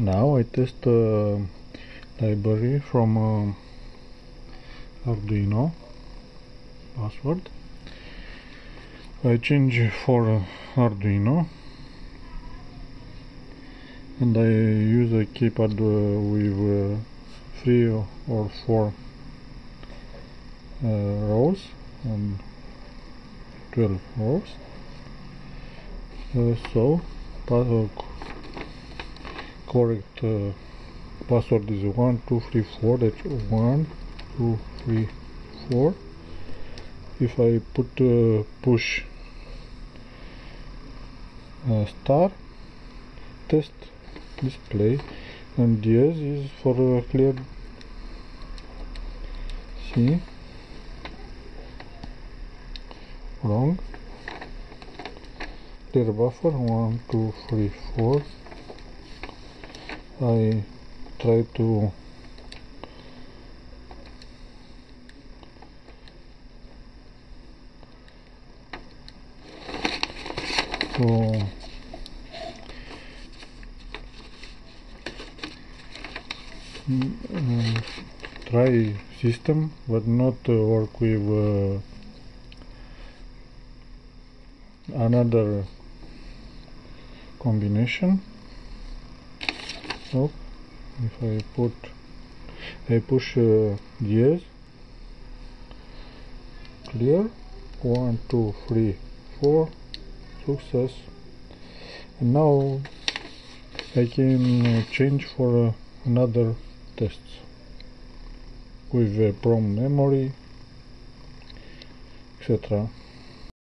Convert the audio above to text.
Now I test a library from Arduino password. I change for Arduino and I use a keypad with 3 or 4 rows and 12 rows. So correct password is 1234. That's 1234. If I put push star, test display, and DS is for clear. See, wrong. Clear buffer 1 2 3 4. I try to try system, but not work with another combination. So if I push DS, clear, 1 2 3 4, success. And now I can change for another tests with PROM memory, etc.